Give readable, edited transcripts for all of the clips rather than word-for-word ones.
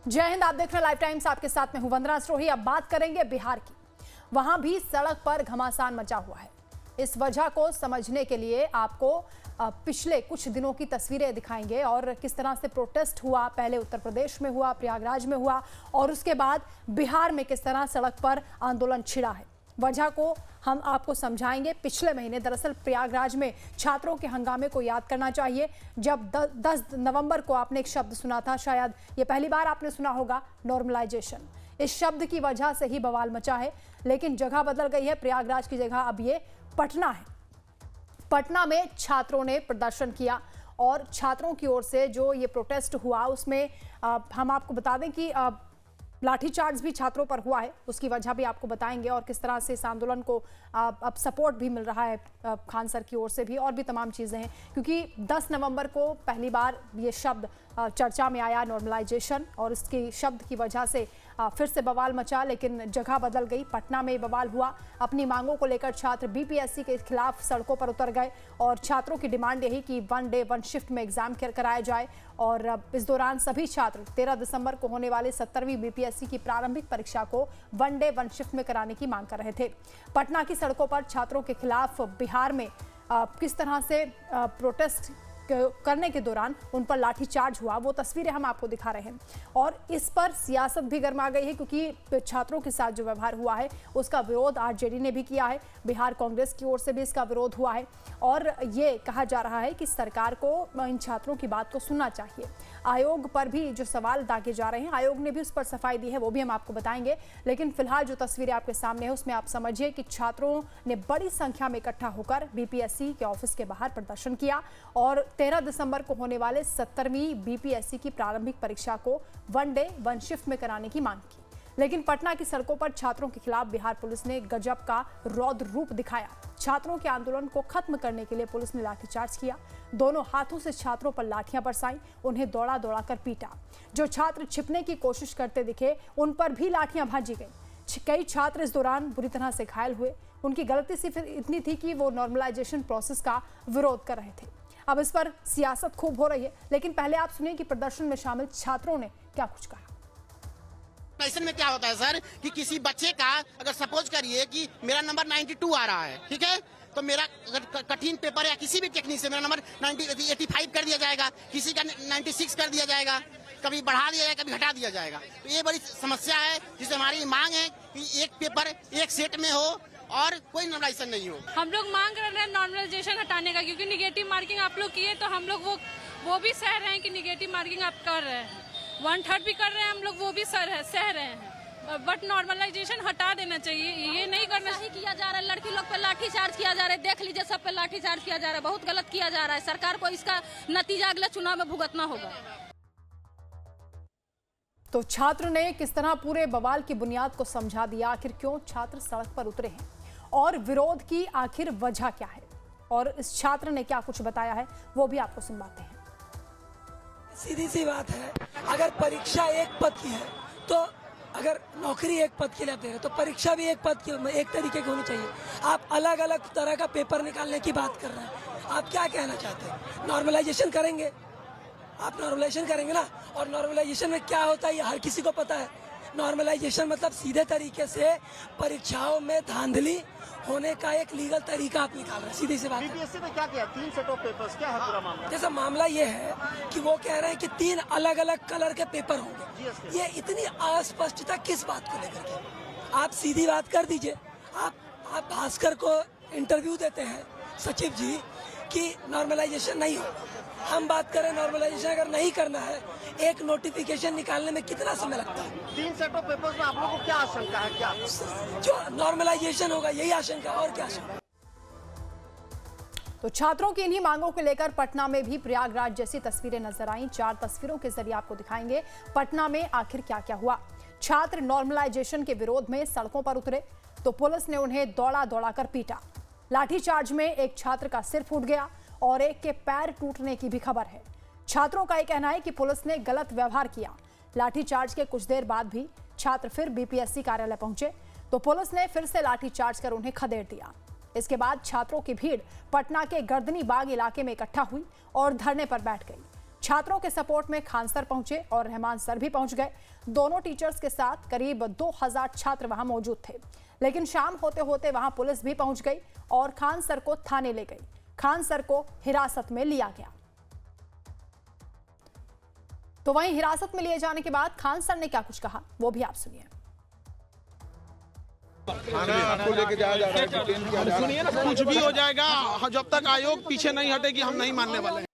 जय हिंद। आप देख रहे हैं लाइव टाइम्स, आपके साथ में हूं वंदना सरोही। अब बात करेंगे बिहार की। वहां भी सड़क पर घमासान मचा हुआ है। इस वजह को समझने के लिए आपको पिछले कुछ दिनों की तस्वीरें दिखाएंगे और किस तरह से प्रोटेस्ट हुआ। पहले उत्तर प्रदेश में हुआ, प्रयागराज में हुआ और उसके बाद बिहार में किस तरह सड़क पर आंदोलन छिड़ा है। वजह को हम आपको समझाएंगे। पिछले महीने दरअसल प्रयागराज में छात्रों के हंगामे को याद करना चाहिए, जब 10 नवंबर को आपने एक शब्द सुना था, शायद ये पहली बार आपने सुना होगा, नॉर्मलाइजेशन। इस शब्द की वजह से ही बवाल मचा है, लेकिन जगह बदल गई है। प्रयागराज की जगह अब ये पटना है। पटना में छात्रों ने प्रदर्शन किया और छात्रों की ओर से जो ये प्रोटेस्ट हुआ उसमें हम आपको बता दें कि लाठीचार्ज भी छात्रों पर हुआ है। उसकी वजह भी आपको बताएंगे और किस तरह से इस आंदोलन को अब सपोर्ट भी मिल रहा है खान सर की ओर से भी, और भी तमाम चीज़ें हैं। क्योंकि 10 नवंबर को पहली बार ये शब्द चर्चा में आया, नॉर्मलाइजेशन, और इसके शब्द की वजह से फिर से बवाल मचा, लेकिन जगह बदल गई। पटना में बवाल हुआ। अपनी मांगों को लेकर छात्र बीपीएससी के खिलाफ सड़कों पर उतर गए और छात्रों की डिमांड यही कि 1 डे 1 शिफ्ट में एग्जाम कराया जाए। और इस दौरान सभी छात्र 13 दिसंबर को होने वाले 70वीं बीपीएससी की प्रारंभिक परीक्षा को 1 डे 1 शिफ्ट में कराने की मांग कर रहे थे। पटना की सड़कों पर छात्रों के खिलाफ बिहार में किस तरह से प्रोटेस्ट करने के दौरान उन पर लाठीचार्ज हुआ, वो तस्वीरें हम आपको दिखा रहे हैं। और इस पर सियासत भी गर्मा गई है, क्योंकि छात्रों के साथ जो व्यवहार हुआ है उसका विरोध आरजेडी ने भी किया है। बिहार कांग्रेस की ओर से भी इसका विरोध हुआ है और ये कहा जा रहा है कि सरकार को इन छात्रों की बात को सुनना चाहिए। आयोग पर भी जो सवाल दागे जा रहे हैं, आयोग ने भी उस पर सफाई दी है, वो भी हम आपको बताएंगे। लेकिन फिलहाल जो तस्वीरें आपके सामने है उसमें आप समझिए कि छात्रों ने बड़ी संख्या में इकट्ठा होकर बीपीएससी के ऑफिस के बाहर प्रदर्शन किया और 13 दिसंबर को होने वाले 70वीं बीपीएससी की प्रारंभिक परीक्षा को 1 डे 1 शिफ्ट में कराने की मांग की। लेकिन पटना की सड़कों पर छात्रों के खिलाफ बिहार पुलिस ने गजब का रौद्र रूप दिखाया। छात्रों के आंदोलन को खत्म करने के लिए पुलिस ने लाठीचार्ज किया। दोनों हाथों से छात्रों पर लाठियां बरसाई, उन्हें दौड़ा दौड़ा कर पीटा। जो छात्र छिपने की कोशिश करते दिखे उन पर भी लाठियां भाजी गई। कई छात्र इस दौरान बुरी तरह से घायल हुए। उनकी गलती सिर्फ इतनी थी कि वो नॉर्मलाइजेशन प्रोसेस का विरोध कर रहे थे। अब इस पर सियासत खूब हो रही है, लेकिन पहले आप सुनिए कि प्रदर्शन में शामिल छात्रों ने क्या कुछ कहा। ऐसे में क्या होता है सर कि किसी बच्चे का अगर सपोज करिए कि मेरा नंबर 92 आ रहा है, ठीक है, तो मेरा अगर कठिन पेपर या किसी भी टेक्निक से मेरा नंबर 85 कर दिया जाएगा, किसी का 96 कर दिया जाएगा, कभी बढ़ा दिया जाएगा, कभी घटा दिया जाएगा। तो ये बड़ी समस्या है, जिससे हमारी मांग है कि एक पेपर एक सेट में हो और कोई नॉर्मलाइजेशन नहीं हो। हम लोग मांग कर रहे हैं नॉर्मलाइजेशन हटाने का, क्योंकि निगेटिव मार्किंग आप लोग किए तो हम लोग वो भी सह रहे हैं कि निगेटिव मार्किंग आप कर रहे हैं। 1/3 भी कर रहे हैं हम लोग, वो भी सह रहे हैं। बट नॉर्मलाइजेशन हटा देना चाहिए, ये नहीं करना नहीं किया जा रहा है। लड़की लोग पे लाठी चार्ज किया जा रहा है, देख लीजिए सब पे लाठी चार्ज किया जा रहा है, बहुत गलत किया जा रहा है। सरकार को इसका नतीजा अगले चुनाव में भुगतना होगा। तो छात्र ने किस तरह पूरे बवाल की बुनियाद को समझा दिया, आखिर क्यों छात्र सड़क पर उतरे हैं और विरोध की आखिर वजह क्या है, और इस छात्र ने क्या कुछ बताया है वो भी आपको सुनवाते हैं। सीधी सी बात है, अगर परीक्षा एक पद की है तो अगर नौकरी एक पद के लिए दे रहे तो परीक्षा भी एक पद की, एक तरीके की होनी चाहिए। आप अलग अलग तरह का पेपर निकालने की बात कर रहे हैं। आप क्या कहना चाहते हैं? नॉर्मलाइजेशन करेंगे, आप नॉर्मलाइजेशन करेंगे ना, और नॉर्मलाइजेशन में क्या होता है ये हर किसी को पता है। नॉर्मलाइजेशन मतलब सीधे तरीके से परीक्षाओं में धांधली होने का एक लीगल तरीका आप निकाल रहे हैं, सीधी सी बात है। बीपीएससी ने क्या किया? 3 सेट ऑफ पेपर्स, क्या है पूरा मामला? जैसा मामला ये है कि वो कह रहे हैं कि 3 अलग अलग कलर के पेपर होंगे। ये इतनी अस्पष्टता किस बात को लेकर के? आप सीधी बात कर दीजिए। आप भास्कर को इंटरव्यू देते हैं सचिव जी कि नॉर्मलाइजेशन नहीं होगा। हम बात करें नॉर्मलाइजेशन अगर नहीं करना है, एक नोटिफिकेशन निकालने में कितना समय लगता है? 3 सेट ऑफ पेपर्स में आप लोगों को क्या आशंका है? क्या जो नॉर्मलाइजेशन होगा यही आशंका, और क्या आशंका? तो छात्रों की इन्हीं मांगों को लेकर पटना में भी प्रयागराज जैसी तस्वीरें नजर आईं। 4 तस्वीरों के जरिए आपको दिखाएंगे पटना में आखिर क्या क्या हुआ। छात्र नॉर्मलाइजेशन के विरोध में सड़कों पर उतरे तो पुलिस ने उन्हें दौड़ा दौड़ा कर पीटा। लाठीचार्ज में एक छात्र का सिर फूट गया और एक के पैर टूटने की भी खबर है। छात्रों का यह कहना है कि पुलिस ने गलत व्यवहार किया। लाठीचार्ज के कुछ देर बाद भी छात्र फिर बीपीएससी कार्यालय पहुंचे तो पुलिस ने फिर से लाठीचार्ज कर उन्हें खदेड़ दिया। इसके बाद छात्रों की भीड़ पटना के गर्दनी बाग इलाके में इकट्ठा हुई और धरने पर बैठ गई। छात्रों के सपोर्ट में खान सर पहुंचे और रहमान सर भी पहुंच गए। दोनों टीचर्स के साथ करीब 2000 छात्र वहां मौजूद थे, लेकिन शाम होते होते वहां पुलिस भी पहुंच गई और खान सर को थाने ले गई। खान सर को हिरासत में लिया गया। तो वहीं हिरासत में लिए जाने के बाद खान सर ने क्या कुछ कहा, वो भी आप सुनिए। आपको लेके जाया जा रहा है, सुनिए ना, कुछ भी हो जाएगा, जब तक आयोग पीछे नहीं हटेगी हम नहीं मानने वाले हैं।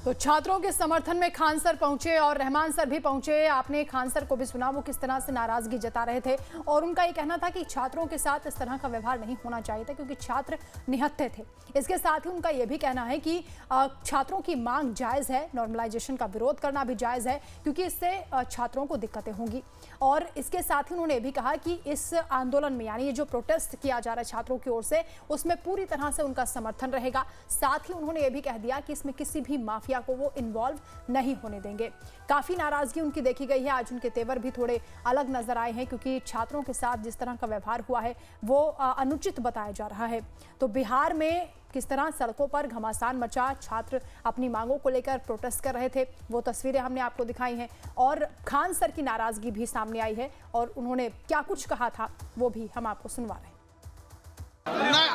तो छात्रों के समर्थन में खान सर पहुंचे और रहमान सर भी पहुंचे। आपने खान सर को भी सुना, वो किस तरह से नाराजगी जता रहे थे और उनका ये कहना था कि छात्रों के साथ इस तरह का व्यवहार नहीं होना चाहिए था क्योंकि छात्र निहत्थे थे। इसके साथ ही उनका ये भी कहना है कि छात्रों की मांग जायज़ है, नॉर्मलाइजेशन का विरोध करना भी जायज़ है क्योंकि इससे छात्रों को दिक्कतें होंगी। और इसके साथ ही उन्होंने भी कहा कि इस आंदोलन में, यानी ये जो प्रोटेस्ट किया जा रहा है छात्रों की ओर से, उसमें पूरी तरह से उनका समर्थन रहेगा। साथ ही उन्होंने ये भी कह दिया कि इसमें किसी भी माफिया को वो इन्वॉल्व नहीं होने देंगे। काफी नाराजगी उनकी देखी गई है। आज उनके तेवर भी थोड़े अलग नजर आए हैं क्योंकि छात्रों के साथ जिस तरह का व्यवहार हुआ है वो अनुचित बताया जा रहा है। तो बिहार में किस तरह सड़कों पर घमासान मचा, छात्र अपनी मांगों को लेकर प्रोटेस्ट कर रहे थे, वो तस्वीरें हमने आपको दिखाई हैं और खान सर की नाराजगी भी सामने आई है और उन्होंने क्या कुछ कहा था वो भी हम आपको सुनवा रहे हैं।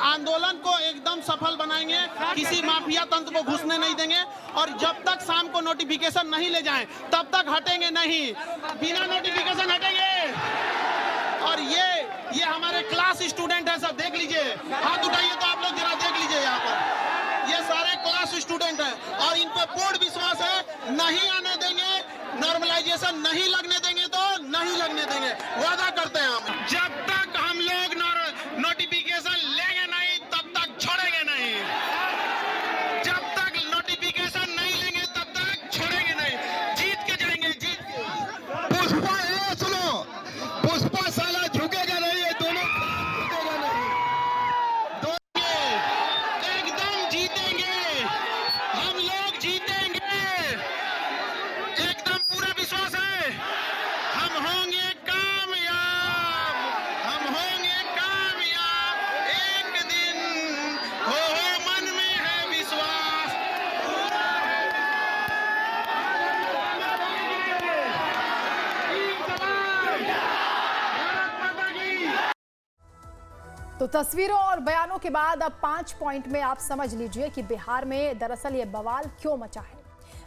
आंदोलन को एकदम सफल बनाएंगे, किसी माफिया तंत्र को घुसने नहीं देंगे और जब तक शाम को नोटिफिकेशन नहीं ले जाएं तब तक हटेंगे नहीं, बिना नोटिफिकेशन हटेंगे। और ये हमारे क्लास स्टूडेंट है, सब देख लीजिए, हाथ उठाइए तो आप लोग जरा देख लीजिए, यहाँ पर ये सारे क्लास स्टूडेंट हैं और इन पर पूर्ण विश्वास है, नहीं आने देंगे, नॉर्मलाइजेशन नहीं लगने देंगे तो नहीं लगने देंगे, वादा करते हैं हम। जब तक हम लोग नोटिफिकेशन लेंगे नहीं तब तक छोड़ेंगे नहीं, जब तक नोटिफिकेशन नहीं लेंगे तब तक छोड़ेंगे नहीं, जीत के जाएंगे, जीत के। पुष्पा ये सुनो, पुष्पा साला झुकेगा नहीं, ये दोनों झुकेगा नहीं, एकदम जीतेंगे, हम लोग जीतेंगे, एकदम पूरा विश्वास है, हम होंगे कामयाब, हम होंगे कामयाब, एक दिन हो मन में है विश्वास। तो तस्वीरों और बयानों के बाद अब 5 पॉइंट में आप समझ लीजिए कि बिहार में दरअसल ये बवाल क्यों मचा है।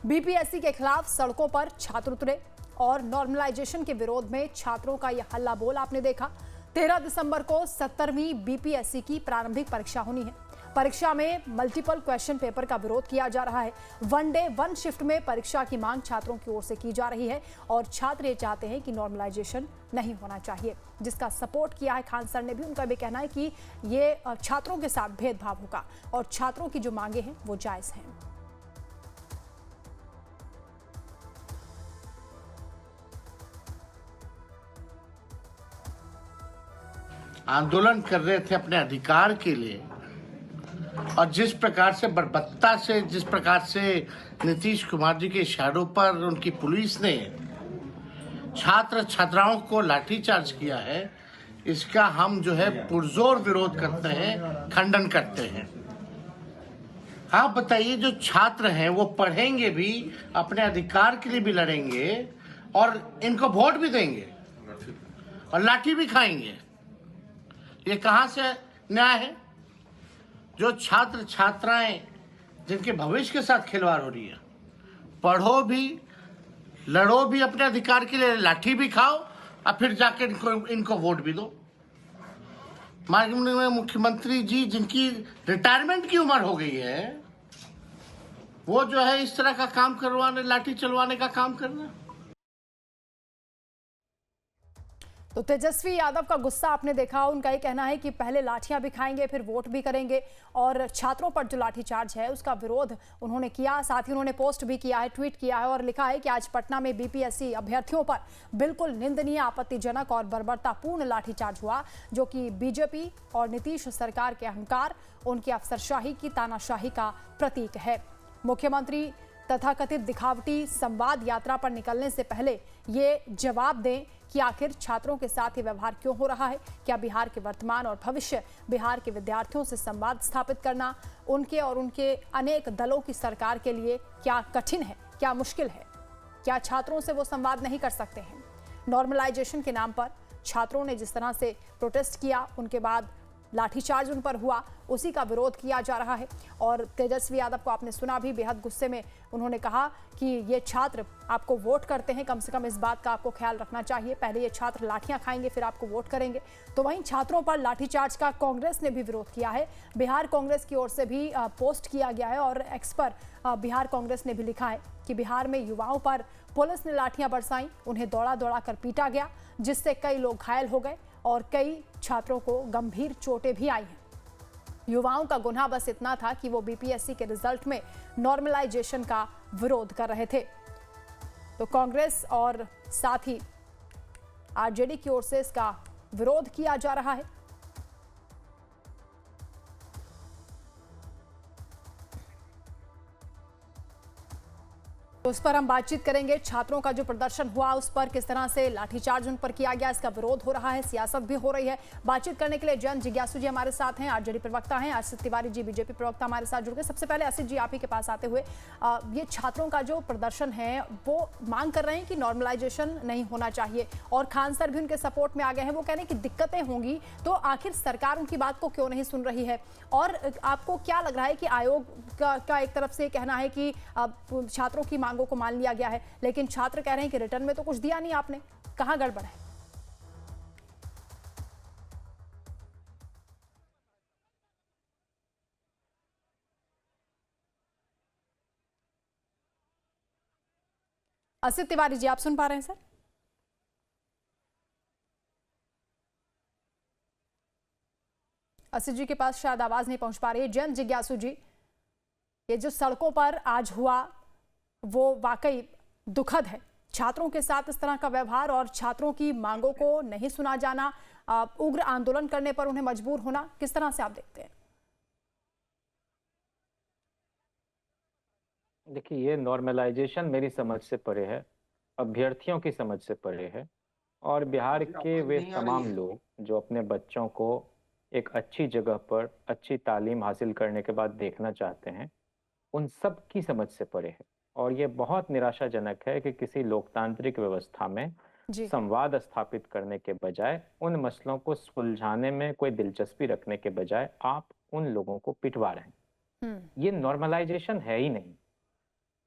बीपीएससी के खिलाफ सड़कों पर छात्र उतरे और नॉर्मलाइजेशन के विरोध में छात्रों का यह हल्ला बोल आपने देखा। 13 दिसंबर को 70वीं बीपीएससी की प्रारंभिक परीक्षा होनी है। परीक्षा में मल्टीपल क्वेश्चन पेपर का विरोध किया जा रहा है। 1 डे 1 शिफ्ट में परीक्षा की मांग छात्रों की ओर से की जा रही है और छात्र ये चाहते हैं कि नॉर्मलाइजेशन नहीं होना चाहिए, जिसका सपोर्ट किया है खान सर ने भी। उनका भी कहना है कि ये छात्रों के साथ भेदभाव होगा और छात्रों की जो मांगे हैं वो जायज हैं। आंदोलन कर रहे थे अपने अधिकार के लिए और जिस प्रकार से बर्बरता से, जिस प्रकार से नीतीश कुमार जी के इशारों पर उनकी पुलिस ने छात्र छात्राओं को लाठीचार्ज किया है, इसका हम जो है पुरजोर विरोध करते हैं, खंडन करते हैं। आप बताइए, जो छात्र हैं वो पढ़ेंगे भी, अपने अधिकार के लिए भी लड़ेंगे और इनको वोट भी देंगे और लाठी भी खाएंगे। ये कहाँ से न्याय है? जो छात्र छात्राएं जिनके भविष्य के साथ खिलवाड़ हो रही है, पढ़ो भी, लड़ो भी अपने अधिकार के लिए, लाठी भी खाओ और फिर जाकर इनको वोट भी दो। माननीय मुख्यमंत्री जी जिनकी रिटायरमेंट की उम्र हो गई है, वो जो है इस तरह का काम करवाने, लाठी चलवाने का काम करना। तो तेजस्वी यादव का गुस्सा आपने देखा। उनका ये कहना है कि पहले लाठियां भी खाएंगे फिर वोट भी करेंगे, और छात्रों पर जो लाठीचार्ज है उसका विरोध उन्होंने किया। साथ ही उन्होंने पोस्ट भी किया है, ट्वीट किया है और लिखा है कि आज पटना में बीपीएससी अभ्यर्थियों पर बिल्कुल निंदनीय, आपत्तिजनक और बर्बरतापूर्ण लाठीचार्ज हुआ, जो कि बीजेपी और नीतीश सरकार के अहंकार, उनकी अफसरशाही की तानाशाही का प्रतीक है। मुख्यमंत्री तथाकथित दिखावटी संवाद यात्रा पर निकलने से पहले ये जवाब दें कि आखिर छात्रों के साथ ये व्यवहार क्यों हो रहा है। क्या बिहार के वर्तमान और भविष्य, बिहार के विद्यार्थियों से संवाद स्थापित करना उनके और उनके अनेक दलों की सरकार के लिए क्या कठिन है, क्या मुश्किल है? क्या छात्रों से वो संवाद नहीं कर सकते हैं? नॉर्मलाइजेशन के नाम पर छात्रों ने जिस तरह से प्रोटेस्ट किया, उनके बाद लाठीचार्ज उन पर हुआ, उसी का विरोध किया जा रहा है। और तेजस्वी यादव को आपने सुना भी, बेहद गुस्से में उन्होंने कहा कि ये छात्र आपको वोट करते हैं, कम से कम इस बात का आपको ख्याल रखना चाहिए। पहले ये छात्र लाठियां खाएंगे फिर आपको वोट करेंगे। तो वहीं छात्रों पर लाठीचार्ज का कांग्रेस ने भी विरोध किया है। बिहार कांग्रेस की ओर से भी पोस्ट किया गया है और एक्स पर बिहार कांग्रेस ने भी लिखा है कि बिहार में युवाओं पर पुलिस ने लाठियां बरसाई, उन्हें दौड़ा दौड़ा कर पीटा गया, जिससे कई लोग घायल हो गए और कई छात्रों को गंभीर चोटें भी आई हैं। युवाओं का गुनाह बस इतना था कि वो बीपीएससी के रिजल्ट में नॉर्मलाइजेशन का विरोध कर रहे थे। तो कांग्रेस और साथ ही आरजेडी की ओर से इसका विरोध किया जा रहा है। तो उस पर हम बातचीत करेंगे। छात्रों का जो प्रदर्शन हुआ उस पर किस तरह से लाठीचार्ज उन पर किया गया, इसका विरोध हो रहा है, सियासत भी हो रही है। बातचीत करने के लिए जयंत जिज्ञासु जी हमारे साथ हैं, आरजेडी प्रवक्ता हैं, असित तिवारी जी बीजेपी प्रवक्ता हमारे साथ जुड़ गए। सबसे पहले असित जी, आप ही के पास आते हुए, ये छात्रों का जो प्रदर्शन है वो मांग कर रहे हैं कि नॉर्मलाइजेशन नहीं होना चाहिए, और खान सर भी उनके सपोर्ट में आ गए हैं। वो कह रहे हैं कि दिक्कतें होंगी तो आखिर सरकार उनकी बात को क्यों नहीं सुन रही है। और आपको क्या लग रहा है कि आयोग का एक तरफ से कहना है कि छात्रों की मांगों को मान लिया गया है, लेकिन छात्र कह रहे हैं कि रिटर्न में तो कुछ दिया नहीं आपने, कहां गड़बड़ है? असित तिवारी जी, आप सुन पा रहे हैं सर? असित जी के पास शायद आवाज नहीं पहुंच पा रही है। जयंत जिज्ञासु जी, ये जो सड़कों पर आज हुआ वो वाकई दुखद है। छात्रों के साथ इस तरह का व्यवहार और छात्रों की मांगों को नहीं सुना जाना, उग्र आंदोलन करने पर उन्हें मजबूर होना, किस तरह से आप देखते हैं? देखिए, ये नॉर्मलाइजेशन मेरी समझ से परे है, अभ्यर्थियों की समझ से परे है। और बिहार के वे तमाम लोग जो अपने बच्चों को एक अच्छी जगह पर अच्छी तालीम हासिल करने के बाद देखना चाहते हैं, उन सब की समझ से परे है। और ये बहुत निराशाजनक है कि किसी लोकतांत्रिक व्यवस्था में संवाद स्थापित करने के बजाय, उन मसलों को सुलझाने में कोई दिलचस्पी रखने के बजाय आप उन लोगों को पिटवा रहे हैं। ये नॉर्मलाइजेशन है ही नहीं।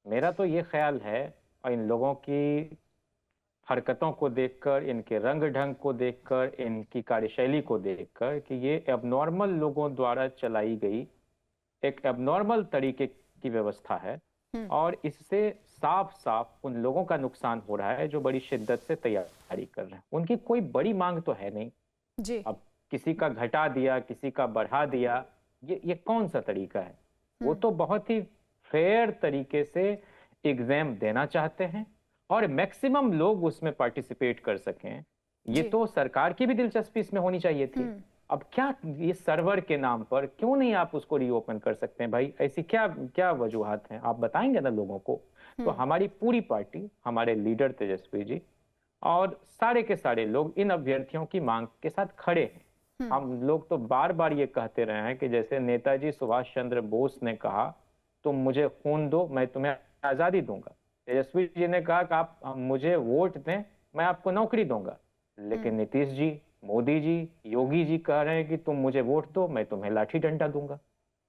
मेरा तो ये ख्याल है, और इन लोगों की हरकतों को देखकर, इनके रंग ढंग को देखकर, इनकी कार्यशैली को देखकर, कि ये एबनॉर्मल लोगों द्वारा चलाई गई एक एबनॉर्मल तरीके की व्यवस्था है। और इससे साफ साफ उन लोगों का नुकसान हो रहा है जो बड़ी शिद्दत से तैयारी कर रहे हैं। उनकी कोई बड़ी मांग तो है नहीं जी। अब किसी का घटा दिया, किसी का बढ़ा दिया, ये कौन सा तरीका है? वो तो बहुत ही फेयर तरीके से एग्जाम देना चाहते हैं और मैक्सिमम लोग उसमें पार्टिसिपेट कर सकें। ये तो सरकार की भी दिलचस्पी इसमें होनी चाहिए थी। अब क्या ये सर्वर के नाम पर क्यों नहीं आप उसको रीओपन कर सकते हैं भाई? ऐसी क्या वजूहात हैं? आप बताएंगे ना लोगों को। तो हमारी पूरी पार्टी, हमारे लीडर तेजस्वी जी और सारे के सारे लोग इन अभ्यर्थियों की मांग के साथ खड़े हैं। हम लोग तो बार बार ये कहते रहे हैं कि जैसे नेताजी सुभाष चंद्र बोस ने कहा, तुम मुझे खून दो, मैं तुम्हें आजादी दूंगा। तेजस्वी जी ने कहा कि आप मुझे वोट दें, मैं आपको नौकरी दूंगा। लेकिन नीतीश जी, मोदी जी, योगी जी कह रहे हैं कि तुम मुझे वोट दो, मैं तुम्हें लाठी डंडा दूंगा।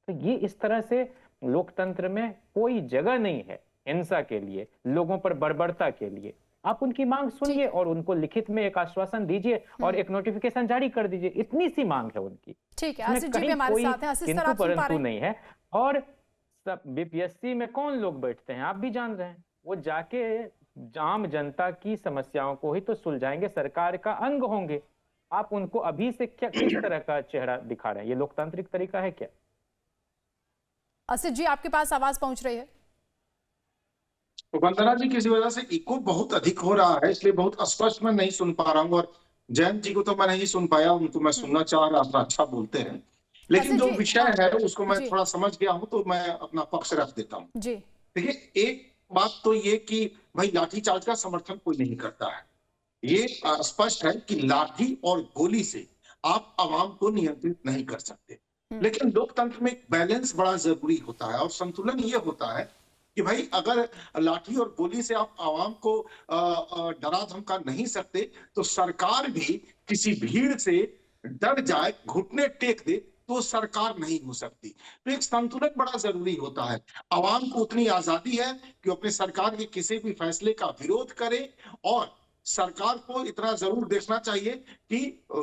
तो ये इस तरह से लोकतंत्र में कोई जगह नहीं है हिंसा के लिए, लोगों पर बर्बरता के लिए। आप उनकी मांग सुनिए और उनको लिखित में एक आश्वासन दीजिए और एक नोटिफिकेशन जारी कर दीजिए। इतनी सी मांग है उनकी। ठीक है, इसमें आसिफ जी भी कहीं हमारे कोई साथ हैं। आसिफ सर, किंतु आप सुन पा परंतु रहे हैं? नहीं है। और सब बीपीएससी में कौन लोग बैठते हैं आप भी जान रहे हैं, वो जाके आम जनता की समस्याओं को ही तो सुलझाएंगे, सरकार का अंग होंगे। आप उनको अभी से क्या किस तरह का चेहरा दिखा रहे हैं? ये लोकतांत्रिक तरीका है क्या? आसिफ जी, आपके पास आवाज पहुंच रही है? वंदना जी, किसी वजह से इको बहुत अधिक हो रहा है, इसलिए बहुत स्पष्ट मैं नहीं सुन पा रहा हूँ। और जयंत जी को तो मैं नहीं सुन पाया, उनको मैं सुनना चाह रहा था, अच्छा बोलते हैं, लेकिन आसिफ जो जी, विषय है उसको मैं जी। थोड़ा समझ गया हूँ, तो मैं अपना पक्ष रख देता हूँ। जी, देखिए, एक बात तो ये कि भाई लाठीचार्ज का समर्थन कोई नहीं करता है। ये स्पष्ट है कि लाठी और गोली से आप आवाम को नियंत्रित नहीं कर सकते, लेकिन लोकतंत्र में एक बैलेंस बड़ा जरूरी होता है और संतुलन ये होता है कि भाई अगर लाठी और गोली से आप आवाम को डरा धमका नहीं सकते, तो सरकार भी किसी भीड़ से डर जाए, घुटने टेक दे, तो सरकार नहीं हो सकती। तो एक संतुलन बड़ा जरूरी होता है। आवाम को उतनी आजादी है कि अपने सरकार के किसी भी फैसले का विरोध करे, और सरकार को इतना जरूर देखना चाहिए कि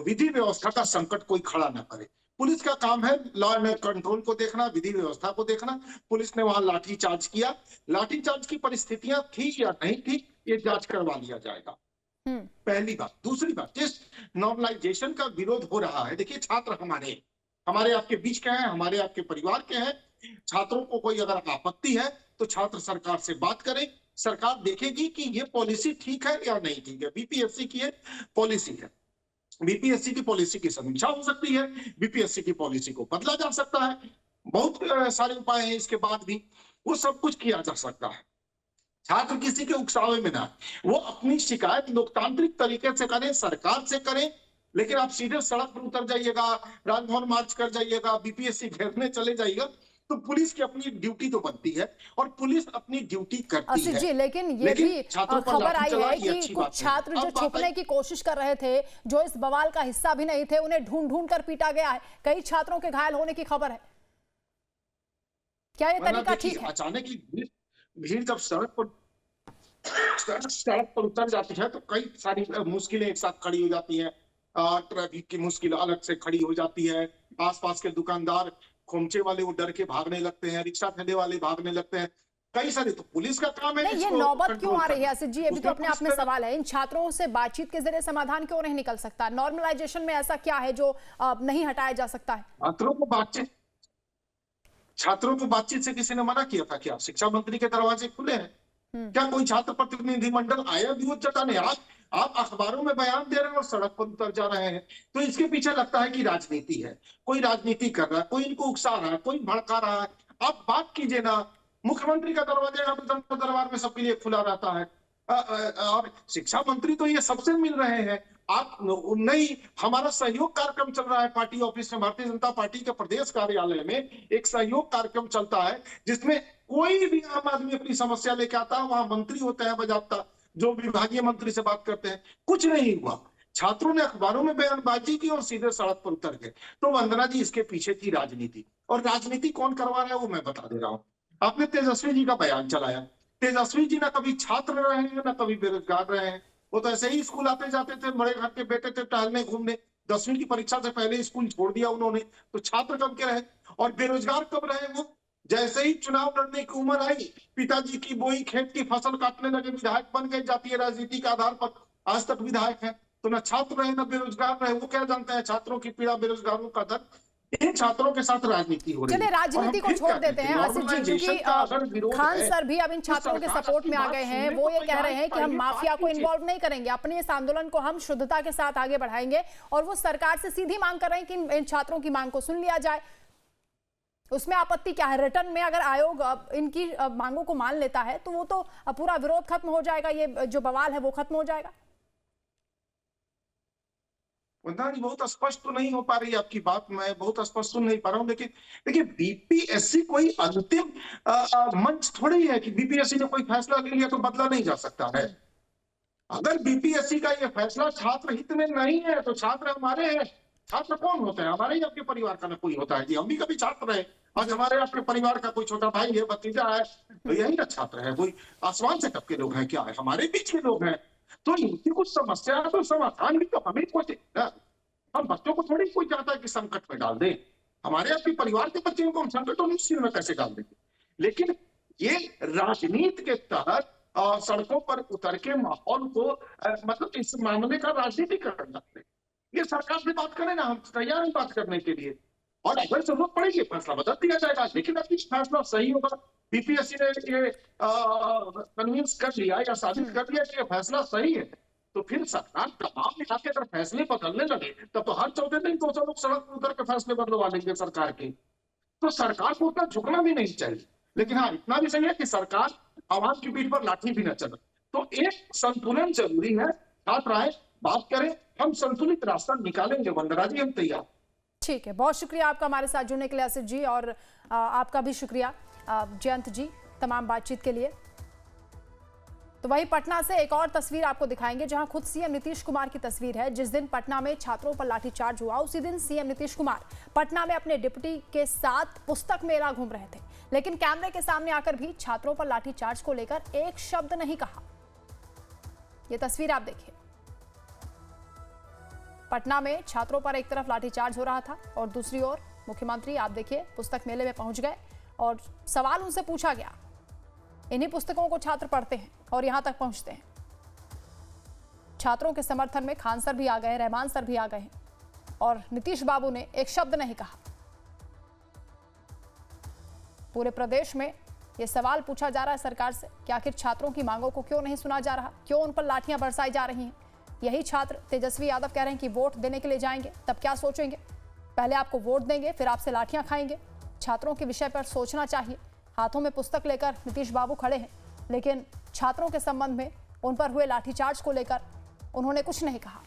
विधि व्यवस्था का संकट कोई खड़ा ना करे। पुलिस का काम है लॉ एंड कंट्रोल को देखना, विधि व्यवस्था को देखना। पुलिस ने वहां लाठीचार्ज किया, लाठीचार्ज की परिस्थितियां थी या नहीं थी, ये जांच करवा लिया जाएगा, पहली बात। दूसरी बात, जिस नॉर्मलाइजेशन का विरोध हो रहा है, देखिए छात्र हमारे आपके बीच के हैं, हमारे आपके परिवार के हैं। छात्रों को कोई अगर आपत्ति है तो छात्र सरकार से बात करें, सरकार देखेगी कि ये पॉलिसी ठीक है या नहीं ठीक है। बीपीएससी की पॉलिसी है, बीपीएससी की पॉलिसी की समीक्षा हो सकती है, बीपीएससी की पॉलिसी को बदला जा सकता है, बहुत सारे उपाय हैं इसके बाद भी, वो सब कुछ किया जा सकता है। छात्र किसी के उकसावे में ना, वो अपनी शिकायत लोकतांत्रिक तरीके से करें, सरकार से करें, लेकिन आप सीधे सड़क पर उतर जाइएगा, राजभवन मार्च कर जाइएगा, बीपीएससी घेरने चले जाइएगा, तो पुलिस की अपनी ड्यूटी तो बनती है और पुलिस अपनी ड्यूटी करती आसिफ है। जी, लेकिन ये भी छात्रों पर खबर लाठी आई चला है ये कि अच्छी कुछ बात नहीं। छात्र जो अब बात छुपने आई- की कोशिश कर रहे थे, जो इस बवाल का हिस्सा भी नहीं थे, उन्हें ढूंढ ढूंढ कर पीटा गया है। कई छात्रों के घायल होने की खबर है। क्या ये तरीका ठीक है? अचानक ही भीड़ जब सड़क पर उतर जाती है तो कई सारी मुश्किलें एक साथ खड़ी हो जाती हैं। ट्रैफिक की मुश्किल अलग से खड़ी हो जाती है, आसपास के दुकानदार, खोमचे वाले वो डर के भागने लगते हैं, रिक्शा ठेले वाले भागने लगते हैं, कई सारे। तो पुलिस का काम है नहीं, ये इसको नौबत कंट्रोल क्यों आ रही है करना। आसिफ जी? ये भी तो उसमें अपने आप में पुलिस का- सवाल है। इन छात्रों से बातचीत के जरिए समाधान क्यों नहीं निकल सकता? नॉर्मलाइजेशन में ऐसा क्या है जो नहीं हटाया जा सकता है? छात्रों को बातचीत से किसी ने मना किया था क्या? शिक्षा मंत्री के दरवाजे खुले हैं। क्या कोई छात्र प्रतिनिधिमंडल आया विरोध जताने? आज आप अखबारों में बयान दे रहे हैं और सड़क पर उतर जा रहे हैं, तो इसके पीछे लगता है कि राजनीति है, कोई राजनीति कर रहा है, कोई इनको उकसा रहा है, कोई भड़का रहा है। आप बात कीजिए ना, मुख्यमंत्री का दरवाजा जनता दरबार में सबके लिए खुला रहता है, और शिक्षा मंत्री तो ये सबसे मिल रहे हैं। आप नहीं, हमारा सहयोग कार्यक्रम चल रहा है पार्टी ऑफिस में, भारतीय जनता पार्टी के प्रदेश कार्यालय में एक सहयोग कार्यक्रम चलता है, जिसमें कोई भी आम आदमी अपनी समस्या लेके आता है, वहां मंत्री होते हैं बजाबता, जो विभागीय मंत्री से बात करते हैं। कुछ नहीं हुआ, छात्रों ने अखबारों में बयानबाजी की और सीधे सड़क पर उतर गए। तो वंदना जी, इसके पीछे थी राजनीति, और राजनीति कौन करवा रहा है वो मैं बता दे रहा हूँ। आपने तेजस्वी जी का बयान चलाया, तेजस्वी जी ना कभी छात्र रहे हैं ना कभी बेरोजगार रहे हैं, वो तो ऐसे ही स्कूल आते जाते थे, बड़े घर के बेटे थे, टहलने घूमने। 10वीं की परीक्षा से पहले स्कूल छोड़ दिया उन्होंने, तो छात्र कब के रहे और बेरोजगार कब रहे वो? जैसे ही चुनाव लड़ने की उम्र आई, पिताजी की बोई खेत की फसल काटने लगे, विधायक बन गए, जातीय राजनीति के आधार पर आज तक विधायक हैं। तो ना छात्र रहे ना बेरोजगार रहे, वो क्या जानते हैं छात्रों की पीड़ा, बेरोजगारों का दर्द? इन छात्रों के साथ राजनीति हो रही है। चलिए, राजनीति को छोड़ देते हैं आसिफ जी, क्योंकि खान सर भी अब इन छात्रों के सपोर्ट में आ गए हैं। वो ये कह रहे हैं कि हम माफिया को इन्वॉल्व नहीं करेंगे, अपने इस आंदोलन को हम शुद्धता के साथ आगे बढ़ाएंगे, और वो सरकार से सीधी मांग कर रहे हैं कि इन छात्रों की मांग को सुन लिया जाए। उसमें आपत्ति क्या है? रिटर्न में अगर आयोग इनकी मांगों को मान लेता है तो वो तो पूरा विरोध खत्म हो जाएगा, ये जो बवाल है वो खत्म हो जाएगा। बहुत स्पष्ट तो नहीं हो पा रही आपकी बात, मैं बहुत स्पष्ट सुन नहीं पा रहा हूं, लेकिन देखिए बीपीएससी कोई अंतिम मंच थोड़ी है कि बीपीएससी ने कोई फैसला ले लिया तो बदला नहीं जा सकता है। अगर बीपीएससी का ये फैसला छात्र हित में नहीं है तो छात्र हमारे हैं। छात्र कौन होता है? हमारे ही आपके परिवार का ना कोई होता है जी, हम भी कभी छात्र रहे, आज हमारे अपने परिवार का कोई छोटा भाई है, भतीजा है, तो यही ना छात्र है, कोई आसमान से टपके लोग हैं क्या है, हमारे बीच के लोग हैं। तो इनकी कुछ समस्या है तो समाधान भी तो हमें खोजे ना। हम बच्चों को थोड़ी कोई चाहता है कि संकट में डाल दें, हमारे अपने परिवार के बच्चों को हम संकट और मुश्किल में कैसे डाल देंगे। लेकिन ये राजनीति के तहत सड़कों पर उतर के माहौल को मतलब इस मामले का राजनीतिकरण करते हैं। ये सरकार से बात करें ना, हम तैयार हैं बात करने के लिए, और अगर जरूरत पड़ेगी फैसला बदल दिया जाएगा। लेकिन अभी फैसला सही होगा, बीपीएससी ने ये कन्विंस कर लिया या साबित कर लिया कि ये फैसला सही है, तो फिर सरकार दबाव में आके अगर फैसले बदलने लगे तब तो हर चौथे दिन 200 लोग सड़क पर उतर के फैसले बदलवा लेंगे सरकार के। तो सरकार को उतना झुकना भी नहीं चाहिए। लेकिन हाँ, इतना भी सही है कि सरकार आवाम की पीठ पर लाठी भी न चले। तो एक संतुलन जरूरी है। छात्र आए, बात करें, हम संतुलित रास्ता निकालेंगे। वंदना जी, हम तैयार। ठीक है, बहुत शुक्रिया आपका हमारे साथ जुड़ने के लिए आसिफ जी, और आपका भी शुक्रिया जयंत जी तमाम बातचीत के लिए। तो वही पटना से एक और तस्वीर आपको दिखाएंगे जहां खुद सीएम नीतीश कुमार की तस्वीर है। जिस दिन पटना में छात्रों पर लाठीचार्ज हुआ उसी दिन सीएम नीतीश कुमार पटना में अपने डिप्टी के साथ पुस्तक मेला घूम रहे थे, लेकिन कैमरे के सामने आकर भी छात्रों पर लाठीचार्ज को लेकर एक शब्द नहीं कहा। यह तस्वीर आप देखिए, पटना में छात्रों पर एक तरफ लाठीचार्ज हो रहा था और दूसरी ओर मुख्यमंत्री आप देखिए पुस्तक मेले में पहुंच गए और सवाल उनसे पूछा गया। इन्हीं पुस्तकों को छात्र पढ़ते हैं और यहां तक पहुंचते हैं। छात्रों के समर्थन में खान सर भी आ गए, रहमान सर भी आ गए और नीतीश बाबू ने एक शब्द नहीं कहा। पूरे प्रदेश में यह सवाल पूछा जा रहा है सरकार से कि आखिर छात्रों की मांगों को क्यों नहीं सुना जा रहा, क्यों उन पर लाठियां बरसाई जा रही हैं। यही छात्र तेजस्वी यादव कह रहे हैं कि वोट देने के लिए जाएंगे तब क्या सोचेंगे, पहले आपको वोट देंगे फिर आपसे लाठियां खाएंगे। छात्रों के विषय पर सोचना चाहिए। हाथों में पुस्तक लेकर नीतीश बाबू खड़े हैं, लेकिन छात्रों के संबंध में उन पर हुए लाठीचार्ज को लेकर उन्होंने कुछ नहीं कहा।